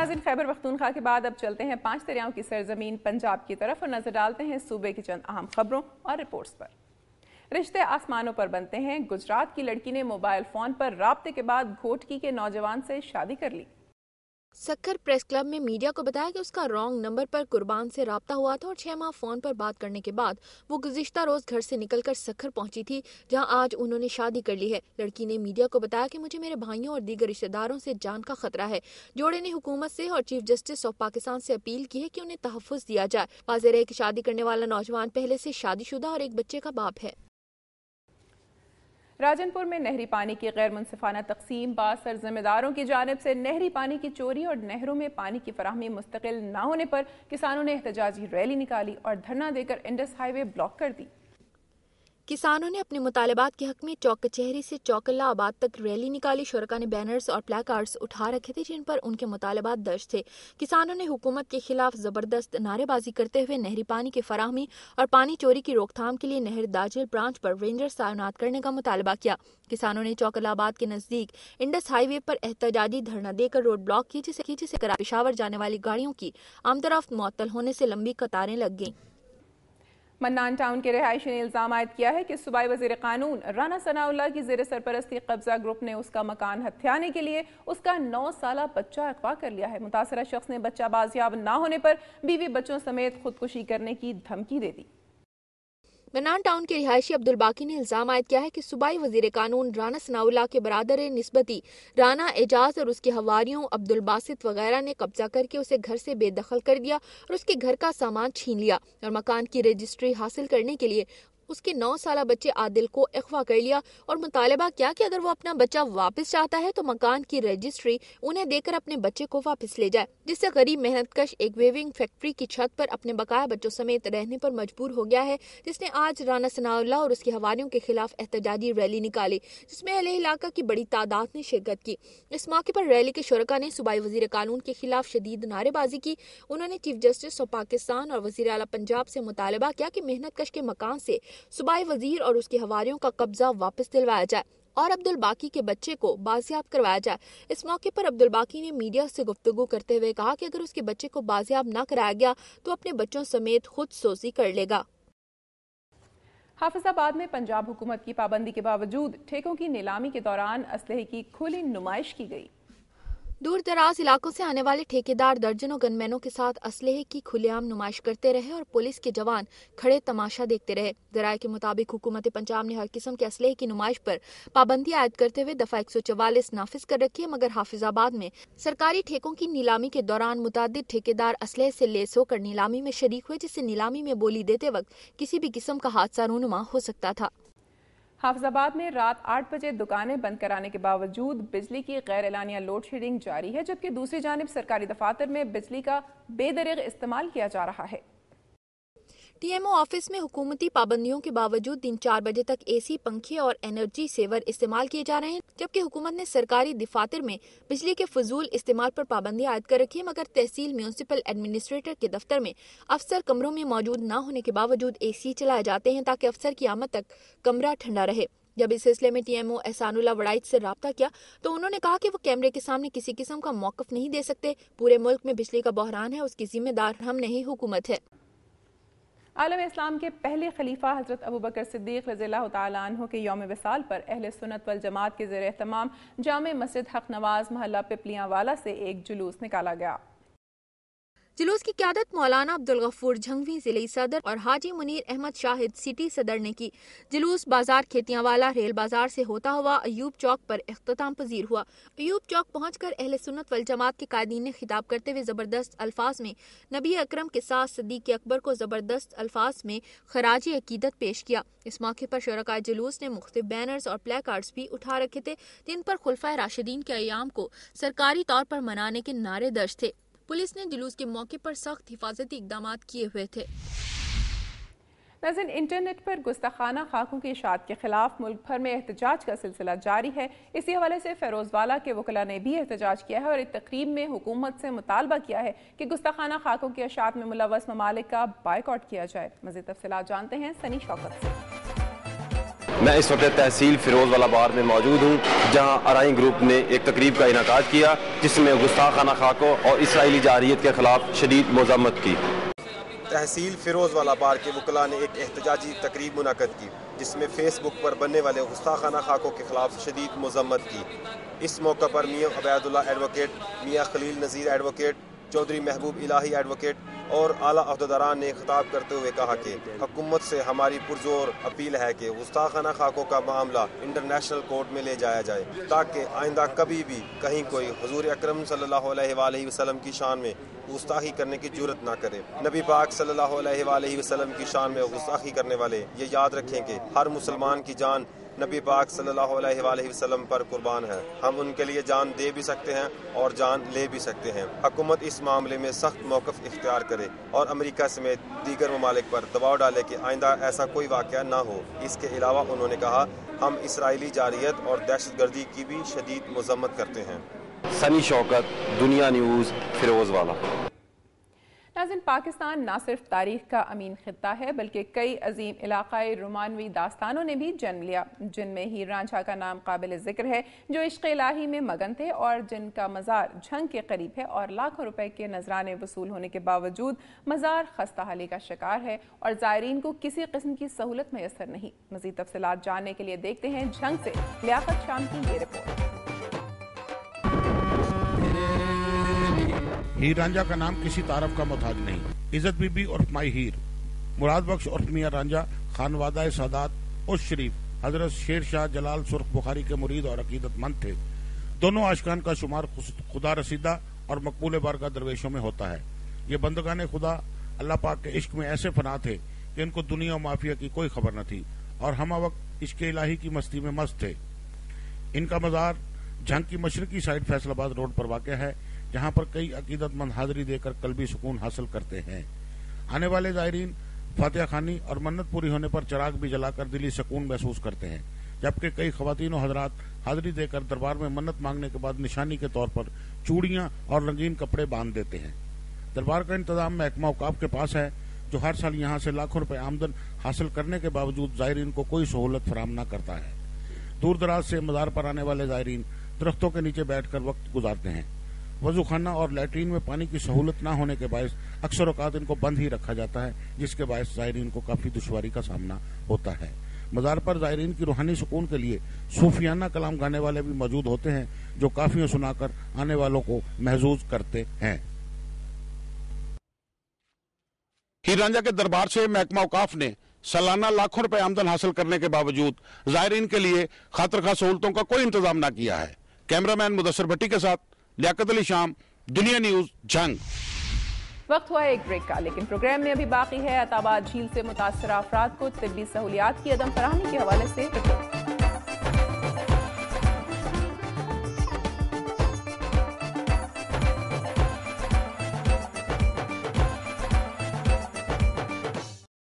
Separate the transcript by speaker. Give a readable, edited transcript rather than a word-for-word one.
Speaker 1: ناظرین، خیبر پختونخوا کے بعد اب چلتے ہیں 5 دریاؤں کی سرزمین پنجاب کی طرف اور نظر ڈالتے ہیں صوبے کی چند اہم خبروں اور رپورٹس پر۔ رشتے آسمانوں پر بنتے ہیں۔ گجرات کی لڑکی نے موبائل فون پر رابطے کے بعد گھوٹکی کے نوجوان سے شادی کر لی۔
Speaker 2: سکھر پریس کلب میں میڈیا کو بتایا کہ اس کا رانگ نمبر پر قربان سے رابطہ ہوا تھا اور 6 ماہ فون پر بات کرنے کے بعد وہ گزشتہ روز گھر سے نکل کر سکھر پہنچی تھی، جہاں آج انہوں نے شادی کر لی ہے۔ لڑکی نے میڈیا کو بتایا کہ مجھے میرے بھائیوں اور دیگر رشتہ داروں سے جان کا خطرہ ہے۔ جوڑے نے حکومت سے اور چیف جسٹس آف پاکستان سے اپیل کی ہے کہ انہیں تحفظ دیا جائے۔ واضح رہے کہ شادی کرنے والا نوجوان پہلے سے شادی شدہ اور ایک بچے کا باپ ہے۔
Speaker 1: راجن پور میں نہری پانی کی غیر منصفانہ تقسیم، بعض ذمہ داروں کی جانب سے نہری پانی کی چوری اور نہروں میں پانی کی فراہمی مستقل نہ ہونے پر کسانوں نے احتجاجی ریلی نکالی اور دھرنا دے کر انڈس ہائی وے بلاک کر دی۔
Speaker 2: کسانوں نے اپنے مطالبات کے حق میں چوک کچہری سے چوک اللہ آباد تک ریلی نکالی۔ شرکاء نے بینرز اور پلے کارڈز اٹھا رکھے تھے جن پر ان کے مطالبات درج تھے۔ کسانوں نے حکومت کے خلاف زبردست نعرے بازی کرتے ہوئے نہری پانی کی فراہمی اور پانی چوری کی روک تھام کے لیے نہر داجل برانچ پر رینجرز تعینات کرنے کا مطالبہ کیا۔ کسانوں نے چوک اللہ آباد کے نزدیک انڈس ہائی وے پر احتجاجی دھرنا دے کر روڈ بلاک کی، جسے کرا پشاور جانے والی گاڑیوں کی آمد و رفت معطل ہونے سے لمبی قطاریں لگ گئیں۔
Speaker 1: منان ٹاؤن کے رہائشی نے الزام عائد کیا ہے کہ صوبائی وزیر قانون رانا ثناء اللہ کی زیر سرپرستی قبضہ گروپ نے اس کا مکان ہتھیانے کے لیے اس کا 9 سالہ بچہ اغوا کر لیا ہے۔ متاثرہ شخص نے بچہ بازیاب نہ ہونے پر بیوی بچوں سمیت خودکشی کرنے کی دھمکی دے دی۔
Speaker 2: منان ٹاؤن کے رہائشی عبدالباقی نے الزام عائد کیا ہے کہ صوبائی وزیر قانون رانا ثناء اللہ کے برادر نسبتی رانا اعجاز اور اس کے حواریوں عبدالباسط وغیرہ نے قبضہ کر کے اسے گھر سے بے دخل کر دیا اور اس کے گھر کا سامان چھین لیا اور مکان کی رجسٹری حاصل کرنے کے لیے اس کے 9 سالہ بچے عادل کو اغوا کر لیا اور مطالبہ کیا کہ اگر وہ اپنا بچہ واپس چاہتا ہے تو مکان کی رجسٹری انہیں دے کر اپنے بچے کو واپس لے جائے، جس سے غریب محنت کش ایک ویونگ فیکٹری کی چھت پر اپنے بقایا بچوں سمیت رہنے پر مجبور ہو گیا ہے، جس نے آج رانا ثناء اللہ اور اس کے حواریوں کے خلاف احتجاجی ریلی نکالی، جس میں اہل علاقہ کی بڑی تعداد نے شرکت کی۔ اس موقع پر ریلی کے شرکاء نے صوبائی وزیر قانون کے خلاف شدید نعرے بازی کی۔ انہوں نے چیف جسٹس آف پاکستان اور وزیر اعلیٰ پنجاب سے مطالبہ کیا کہ محنت کش کے مکان سے صوبائی وزیر اور اس کے حواریوں کا قبضہ واپس دلوایا جائے اور عبدالباقی کے بچے کو بازیاب کروایا جائے۔ اس موقع پر عبدالباقی نے میڈیا سے گفتگو کرتے ہوئے کہا کہ اگر اس کے بچے کو بازیاب نہ کرایا گیا تو اپنے بچوں سمیت خود سوزی کر لے گا۔
Speaker 1: حافظ آباد میں پنجاب حکومت کی پابندی کے باوجود ٹھیکوں کی نیلامی کے دوران اسلحے کی کھلی نمائش کی گئی۔
Speaker 2: دور دراز علاقوں سے آنے والے ٹھیکیدار درجنوں گن مینوں کے ساتھ اسلحے کی کھلے عام نمائش کرتے رہے اور پولیس کے جوان کھڑے تماشا دیکھتے رہے۔ ذرائع کے مطابق حکومت پنجاب نے ہر قسم کے اسلحے کی نمائش پر پابندی عائد کرتے ہوئے دفعہ 144 نافذ کر رکھی ہے، مگر حافظ آباد میں سرکاری ٹھیکوں کی نیلامی کے دوران متعدد ٹھیکیدار اسلحے سے لیس ہو کر نیلامی میں شریک ہوئے، جس سے نیلامی میں بولی دیتے وقت کسی بھی قسم کا حادثہ رونما ہو سکتا تھا۔
Speaker 1: حافظ آباد میں رات 8 بجے دکانیں بند کرانے کے باوجود بجلی کی غیر اعلانیہ لوڈ شیڈنگ جاری ہے، جبکہ دوسری جانب سرکاری دفاتر میں بجلی کا بے دریغ استعمال کیا جا رہا ہے۔
Speaker 2: ٹی ایم او آفس میں حکومتی پابندیوں کے باوجود دن 4 بجے تک اے سی، پنکھے اور انرجی سیور استعمال کیے جا رہے ہیں، جبکہ حکومت نے سرکاری دفاتر میں بجلی کے فضول استعمال پر پابندی عائد کر رکھی ہے، مگر تحصیل میونسپل ایڈمنسٹریٹر کے دفتر میں افسر کمروں میں موجود نہ ہونے کے باوجود اے سی چلائے جاتے ہیں تاکہ افسر کی آمد تک کمرہ ٹھنڈا رہے۔ جب اس سلسلے میں ٹی ایم او احسان اللہ وڑائچ سے رابطہ کیا تو انہوں نے کہا کہ وہ کیمرے کے سامنے کسی قسم کا موقف نہیں دے سکتے۔ پورے ملک میں بجلی کا بحران ہے، اس کی ذمہ دار ہم نہیں، حکومت ہے۔
Speaker 1: عالم اسلام کے پہلے خلیفہ حضرت ابوبکر صدیق رضی اللہ تعالیٰ عنہ کے یوم وصال پر اہل سنت والجماعت کے زیر اہتمام جامع مسجد حق نواز محلہ پپلیاں والا سے ایک جلوس نکالا گیا۔
Speaker 2: جلوس کی قیادت مولانا عبدالغفور جھنگوی ضلعی صدر اور حاجی منیر احمد شاہد سٹی صدر نے کی۔ جلوس بازار کھیتیاں والا ریل بازار سے ہوتا ہوا ایوب چوک پر اختتام پذیر ہوا۔ ایوب چوک پہنچ کر اہل سنت والجماعت کے قائدین نے خطاب کرتے ہوئے زبردست الفاظ میں نبی اکرم کے ساتھ صدیق اکبر کو زبردست الفاظ میں خراج عقیدت پیش کیا۔ اس موقع پر شرکائے جلوس نے مختلف بینرز اور پلے کارڈز بھی اٹھا رکھے تھے جن پر خلفائے راشدین کے ایام کو سرکاری طور پر منانے کے نعرے درج تھے۔ پولیس نے جلوس کے موقع پر سخت حفاظتی اقدامات کیے ہوئے تھے۔
Speaker 1: ناظرین، انٹرنیٹ پر گستاخانہ خاکوں کی اشاعت کے خلاف ملک بھر میں احتجاج کا سلسلہ جاری ہے۔ اسی حوالے سے فیروز والا کے وکلاء نے بھی احتجاج کیا ہے اور ایک تقریب میں حکومت سے مطالبہ کیا ہے کہ گستاخانہ خاکوں کی اشاعت میں ملوث ممالک کا بائیکاٹ کیا جائے۔ مزید تفصیلات جانتے ہیں سنی شوکت سے۔
Speaker 3: میں اس وقت تحصیل فیروز والا بار میں موجود ہوں، جہاں ارائیں گروپ نے ایک تقریب کا انعقاد کیا جس میں گستاخانہ خاکوں اور اسرائیلی جارحیت کے خلاف شدید مذمت کی۔
Speaker 4: تحصیل فیروز والا بار کے وکلاء نے ایک احتجاجی تقریب منعقد کی جس میں فیس بک پر بننے والے گستاخانہ خاکوں کے خلاف شدید مذمت کی۔ اس موقع پر میاں عبید اللہ ایڈوکیٹ، میاں خلیل نذیر ایڈوکیٹ، چودھری محبوب الہی ایڈوکیٹ اور اعلیٰ عہدیداران نے خطاب کرتے ہوئے کہا کہ حکومت سے ہماری پرزور اپیل ہے کہ گستاخانہ خاکوں کا معاملہ انٹرنیشنل کورٹ میں لے جایا جائے تاکہ آئندہ کبھی بھی کہیں کوئی حضور اکرم صلی اللہ علیہ وآلہ وسلم کی شان میں گستاخی کرنے کی جرت نہ کرے۔ نبی پاک صلی اللہ علیہ وآلہ وسلم کی شان میں گستاخی کرنے والے یہ یاد رکھیں کہ ہر مسلمان کی جان نبی پاک صلی اللہ علیہ وآلہ وسلم پر قربان ہے۔ ہم ان کے لیے جان دے بھی سکتے ہیں اور جان لے بھی سکتے ہیں۔ حکومت اس معاملے میں سخت موقف اختیار کرے اور امریکہ سمیت دیگر ممالک پر دباؤ ڈالے کہ آئندہ ایسا کوئی واقعہ نہ ہو۔ اس کے علاوہ انہوں نے کہا ہم اسرائیلی جارحیت اور دہشت گردی کی بھی شدید مذمت کرتے ہیں۔
Speaker 3: سنی شوکت، دنیا نیوز، فیروز والا۔
Speaker 1: ناظرین، پاکستان نہ صرف تاریخ کا امین خطہ ہے بلکہ کئی عظیم علاقائی رومانوی داستانوں نے بھی جنم لیا، جن میں ہیر رانجھا کا نام قابل ذکر ہے، جو عشق الہی میں مگن تھے اور جن کا مزار جھنگ کے قریب ہے اور لاکھوں روپے کے نذرانے وصول ہونے کے باوجود مزار خستہ حالی کا شکار ہے اور زائرین کو کسی قسم کی سہولت میسر نہیں۔ مزید تفصیلات جاننے کے لیے دیکھتے ہیں جھنگ سے لیاقت شام کی یہ رپورٹ۔
Speaker 5: ہیر رانجھا کا نام کسی تعارف کا محتاج نہیں۔ عزت بی بی عرف مائی ہیر، مراد بخش عرف میاں رانجھا خانوادہ سادات اس شریف حضرت شیر شاہ جلال سرخ بخاری کے مرید اور عقیدت مند تھے۔ دونوں عاشقان کا شمار خدا رسیدہ اور مقبول بارگاہ درویشوں میں ہوتا ہے۔ یہ بندگان خدا اللہ پاک کے عشق میں ایسے فنا تھے کہ ان کو دنیا و مافیا کی کوئی خبر نہ تھی اور ہمہ وقت عشق الہی کی مستی میں مست تھے۔ ان کا مزار جھنگ کی مشرقی سائڈ فیصل آباد روڈ پر واقع ہے، جہاں پر کئی عقیدت مند حاضری دے کر قلبی سکون حاصل کرتے ہیں۔ آنے والے زائرین فاتحہ خوانی اور منت پوری ہونے پر چراغ بھی جلا کر دلی سکون محسوس کرتے ہیں، جبکہ کئی خواتین و حضرات حاضری دے کر دربار میں منت مانگنے کے بعد نشانی کے طور پر چوڑیاں اور رنگین کپڑے باندھ دیتے ہیں۔ دربار کا انتظام محکمہ اوقاف کے پاس ہے، جو ہر سال یہاں سے لاکھوں روپے آمدن حاصل کرنے کے باوجود زائرین کو کوئی سہولت فراہم نہ کرتا ہے۔ دور دراز سے مزار پر آنے والے زائرین درختوں کے نیچے بیٹھ کر وقت گزارتے ہیں۔ وضو خانہ اور لیٹرین میں پانی کی سہولت نہ ہونے کے باعث اکثر اوقات ان کو بند ہی رکھا جاتا ہے، جس کے باعث زائرین کو کافی دشواری کا سامنا ہوتا ہے۔ مزار پر زائرین کی روحانی سکون کے لیے صوفیانہ کلام گانے والے بھی موجود ہوتے ہیں، جو کافیوں سنا کر آنے والوں کو محظوظ کرتے ہیں۔
Speaker 6: ہیر رانجھا کے دربار سے محکمہ اوقاف نے سالانہ لاکھوں روپے آمدن حاصل کرنے کے باوجود زائرین کے لیے خاطر خواہ سہولتوں کا کوئی انتظام نہ کیا ہے۔ کیمرامین مدثر بھٹی کے ساتھ لیاقت علی شام، دنیا نیوز، جھنگ۔
Speaker 1: وقت ہوا ایک بریک کا، لیکن پروگرام میں ابھی باقی ہے عطا آباد جھیل سے متاثرہ افراد کو طبی سہولیات کی عدم فراہمی کے حوالے سے رپورٹ۔